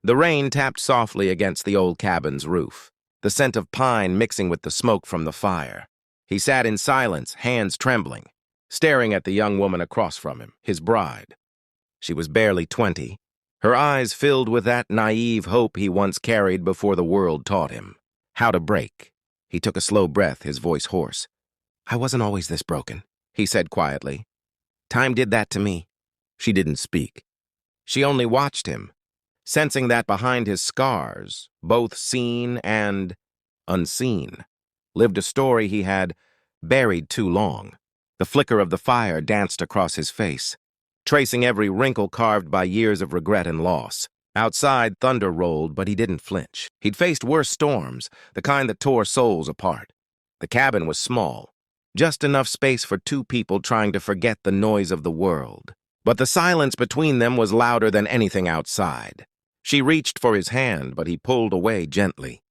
The rain tapped softly against the old cabin's roof, the scent of pine mixing with the smoke from the fire. He sat in silence, hands trembling, staring at the young woman across from him, his bride. She was barely 20, her eyes filled with that naive hope he once carried before the world taught him how to break. He took a slow breath, his voice hoarse. "I wasn't always this broken," he said quietly. "Time did that to me." She didn't speak. She only watched him, sensing that behind his scars, both seen and unseen, lived a story he had buried too long. The flicker of the fire danced across his face, tracing every wrinkle carved by years of regret and loss. Outside, thunder rolled, but he didn't flinch. He'd faced worse storms, the kind that tore souls apart. The cabin was small, just enough space for two people trying to forget the noise of the world. But the silence between them was louder than anything outside. She reached for his hand, but he pulled away gently.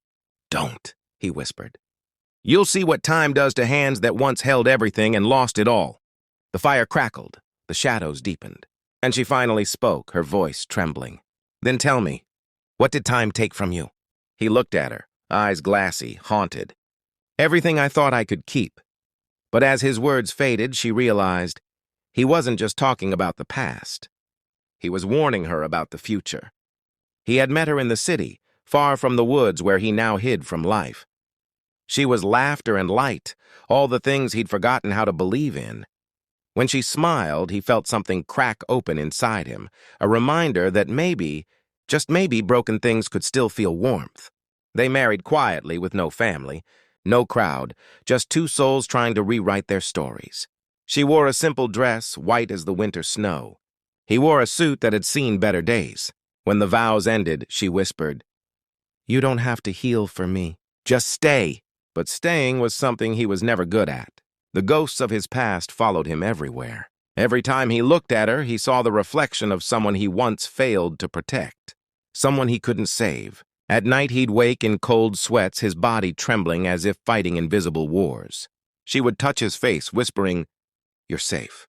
"Don't," he whispered. "You'll see what time does to hands that once held everything and lost it all." The fire crackled, the shadows deepened, and she finally spoke, her voice trembling. "Then tell me, what did time take from you?" He looked at her, eyes glassy, haunted. "Everything I thought I could keep." But as his words faded, she realized he wasn't just talking about the past. He was warning her about the future. He had met her in the city, far from the woods where he now hid from life. She was laughter and light, all the things he'd forgotten how to believe in. When she smiled, he felt something crack open inside him, a reminder that maybe, just maybe, broken things could still feel warmth. They married quietly with no family, no crowd, just two souls trying to rewrite their stories. She wore a simple dress, white as the winter snow. He wore a suit that had seen better days. When the vows ended, she whispered, "You don't have to heal for me. Just stay." But staying was something he was never good at. The ghosts of his past followed him everywhere. Every time he looked at her, he saw the reflection of someone he once failed to protect, someone he couldn't save. At night, he'd wake in cold sweats, his body trembling as if fighting invisible wars. She would touch his face, whispering, "You're safe."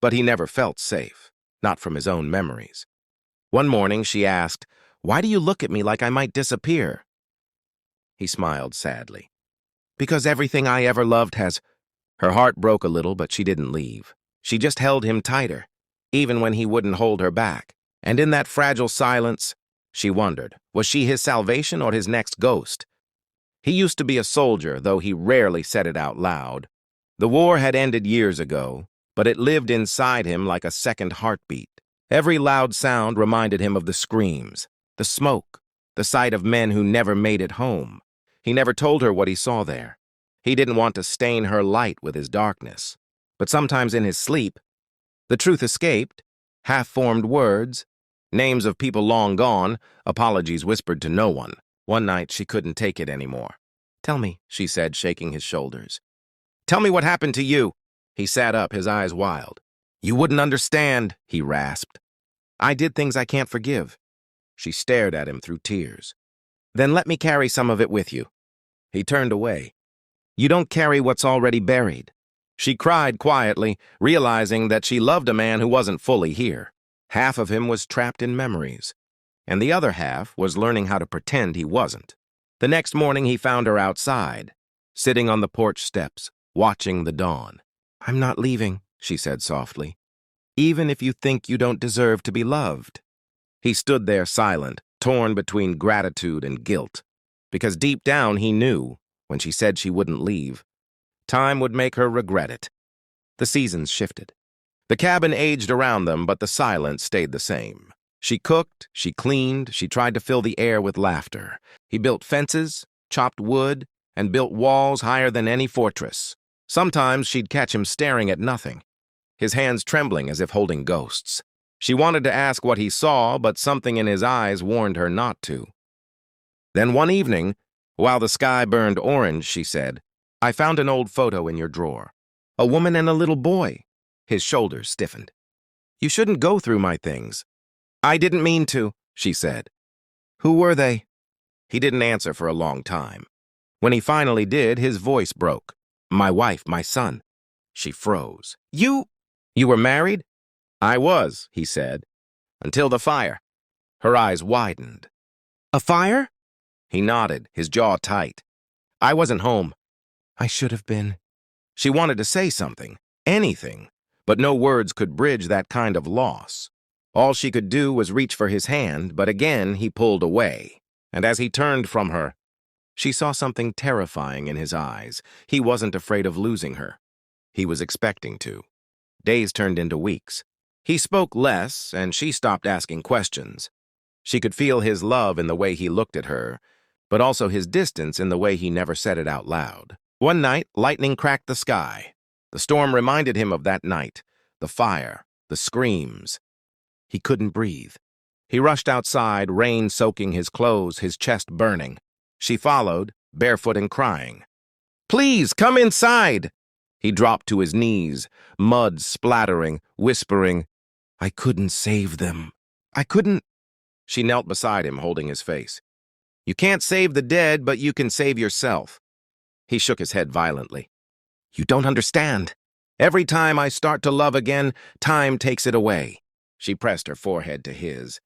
But he never felt safe, not from his own memories. One morning, she asked, "Why do you look at me like I might disappear?" He smiled sadly. "Because everything I ever loved has—" Her heart broke a little, but she didn't leave. She just held him tighter, even when he wouldn't hold her back. And in that fragile silence, she wondered, was she his salvation or his next ghost? He used to be a soldier, though he rarely said it out loud. The war had ended years ago, but it lived inside him like a second heartbeat. Every loud sound reminded him of the screams, the smoke, the sight of men who never made it home. He never told her what he saw there. He didn't want to stain her light with his darkness. But sometimes in his sleep, the truth escaped, half-formed words, names of people long gone, apologies whispered to no one. One night, she couldn't take it anymore. "Tell me," she said, shaking his shoulders. "Tell me what happened to you." He sat up, his eyes wild. "You wouldn't understand," he rasped. "I did things I can't forgive." She stared at him through tears. "Then let me carry some of it with you." He turned away. "You don't carry what's already buried." She cried quietly, realizing that she loved a man who wasn't fully here. Half of him was trapped in memories, and the other half was learning how to pretend he wasn't. The next morning, he found her outside, sitting on the porch steps, watching the dawn. "I'm not leaving," she said softly, "even if you think you don't deserve to be loved." He stood there silent, torn between gratitude and guilt, because deep down he knew, when she said she wouldn't leave, time would make her regret it. The seasons shifted. The cabin aged around them, but the silence stayed the same. She cooked, she cleaned, she tried to fill the air with laughter. He built fences, chopped wood, and built walls higher than any fortress. Sometimes she'd catch him staring at nothing, his hands trembling as if holding ghosts. She wanted to ask what he saw, but something in his eyes warned her not to. Then one evening, while the sky burned orange, she said, "I found an old photo in your drawer. A woman and a little boy." His shoulders stiffened. "You shouldn't go through my things." "I didn't mean to," she said. "Who were they?" He didn't answer for a long time. When he finally did, his voice broke. "My wife, my son." She froze. You were married?" "I was," he said, "until the fire." Her eyes widened. "A fire?" He nodded, his jaw tight. "I wasn't home." "I should have been." She wanted to say something, anything, but no words could bridge that kind of loss. All she could do was reach for his hand, but again he pulled away. And as he turned from her, she saw something terrifying in his eyes. He wasn't afraid of losing her. He was expecting to. Days turned into weeks. He spoke less, and she stopped asking questions. She could feel his love in the way he looked at her, but also his distance in the way he never said it out loud. One night, lightning cracked the sky. The storm reminded him of that night, the fire, the screams. He couldn't breathe. He rushed outside, rain soaking his clothes, his chest burning. She followed, barefoot and crying. "Please, come inside!" He dropped to his knees, mud splattering, whispering, "I couldn't save them. I couldn't." She knelt beside him, holding his face. "You can't save the dead, but you can save yourself." He shook his head violently. "You don't understand. Every time I start to love again, time takes it away." She pressed her forehead to his.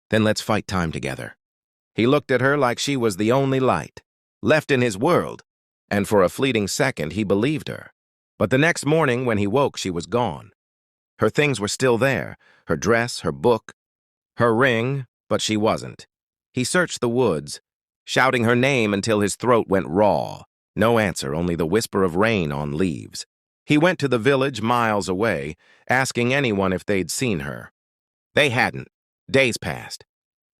"Then let's fight time together." He looked at her like she was the only light, left in his world, and for a fleeting second he believed her. But the next morning when he woke, she was gone. Her things were still there, her dress, her book, her ring, but she wasn't. He searched the woods, shouting her name until his throat went raw. No answer, only the whisper of rain on leaves. He went to the village miles away, asking anyone if they'd seen her. They hadn't. Days passed.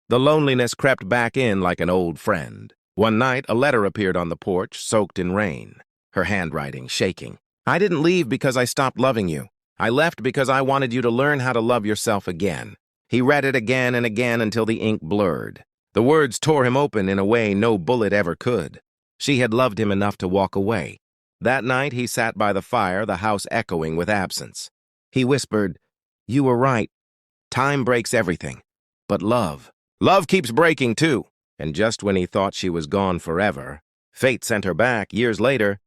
The loneliness crept back in like an old friend. One night, a letter appeared on the porch, soaked in rain, her handwriting shaking. "I didn't leave because I stopped loving you. I left because I wanted you to learn how to love yourself again." He read it again and again until the ink blurred. The words tore him open in a way no bullet ever could. She had loved him enough to walk away. That night, he sat by the fire, the house echoing with absence. He whispered, "You were right. Time breaks everything. But love keeps breaking too." And just when he thought she was gone forever, fate sent her back, years later,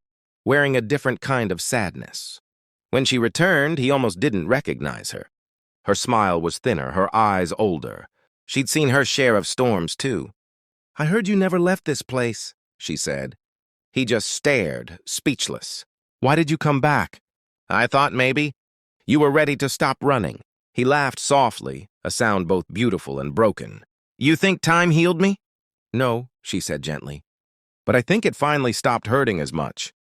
wearing a different kind of sadness. When she returned, he almost didn't recognize her. Her smile was thinner, her eyes older. She'd seen her share of storms, too. "I heard you never left this place," she said. He just stared, speechless. "Why did you come back?" "I thought maybe you were ready to stop running." He laughed softly, a sound both beautiful and broken. "You think time healed me?" "No," she said gently. "But I think it finally stopped hurting as much."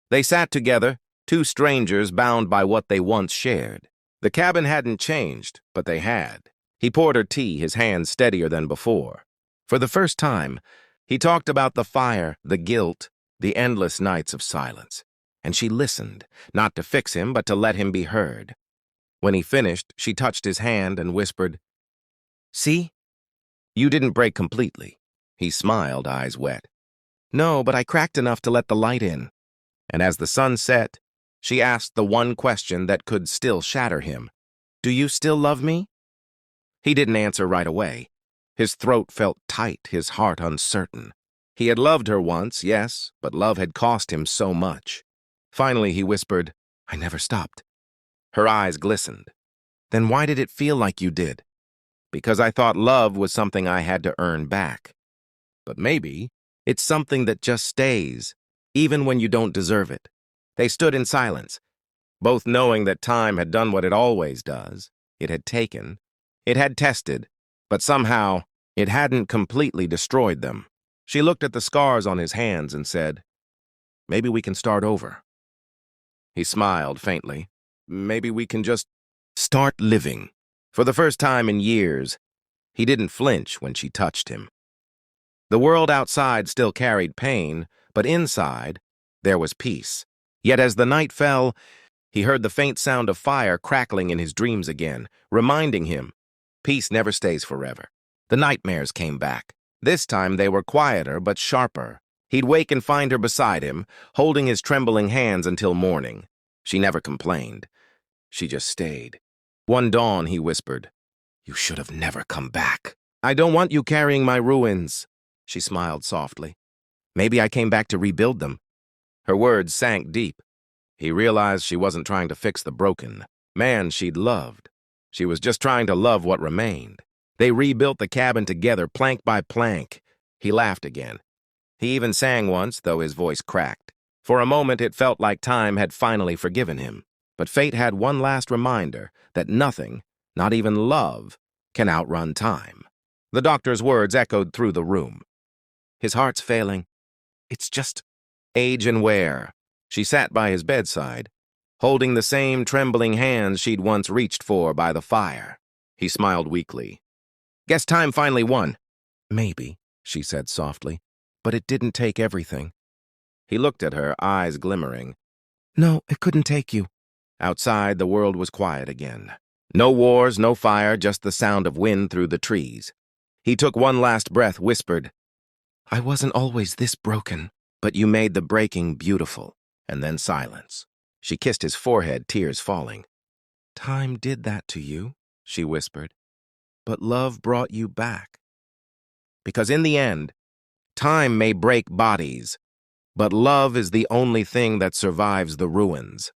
They sat together, two strangers bound by what they once shared. The cabin hadn't changed, but they had. He poured her tea, his hands steadier than before. For the first time, he talked about the fire, the guilt, the endless nights of silence. And she listened, not to fix him, but to let him be heard. When he finished, she touched his hand and whispered, "See? You didn't break completely." He smiled, eyes wet. "No, but I cracked enough to let the light in." And as the sun set, she asked the one question that could still shatter him. "Do you still love me?" He didn't answer right away. His throat felt tight, his heart uncertain. He had loved her once, yes, but love had cost him so much. Finally, he whispered, "I never stopped." Her eyes glistened. "Then why did it feel like you did?" "Because I thought love was something I had to earn back. But maybe it's something that just stays, even when you don't deserve it." They stood in silence, both knowing that time had done what it always does. It had taken, it had tested, but somehow it hadn't completely destroyed them. She looked at the scars on his hands and said, "Maybe we can start over." He smiled faintly. "Maybe we can just start living." For the first time in years, he didn't flinch when she touched him. The world outside still carried pain, but inside, there was peace. Yet as the night fell, he heard the faint sound of fire crackling in his dreams again, reminding him, peace never stays forever. The nightmares came back. This time they were quieter but sharper. He'd wake and find her beside him, holding his trembling hands until morning. She never complained. She just stayed. One dawn, he whispered, "You should have never come back." "I don't want you carrying my ruins." She smiled softly. "Maybe I came back to rebuild them." Her words sank deep. He realized she wasn't trying to fix the broken man she'd loved. She was just trying to love what remained. They rebuilt the cabin together, plank by plank. He laughed again. He even sang once, though his voice cracked. For a moment, it felt like time had finally forgiven him. But fate had one last reminder that nothing, not even love, can outrun time. The doctor's words echoed through the room. His heart's failing. It's just age and wear. She sat by his bedside, holding the same trembling hands she'd once reached for by the fire. He smiled weakly. Guess time finally won. Maybe, she said softly, but it didn't take everything. He looked at her, eyes glimmering. No, it couldn't take you. Outside, the world was quiet again. No wars, no fire, just the sound of wind through the trees. He took one last breath, whispered, I wasn't always this broken, but you made the breaking beautiful. And then silence. She kissed his forehead, tears falling. Time did that to you, she whispered, but love brought you back. Because in the end, time may break bodies, but love is the only thing that survives the ruins.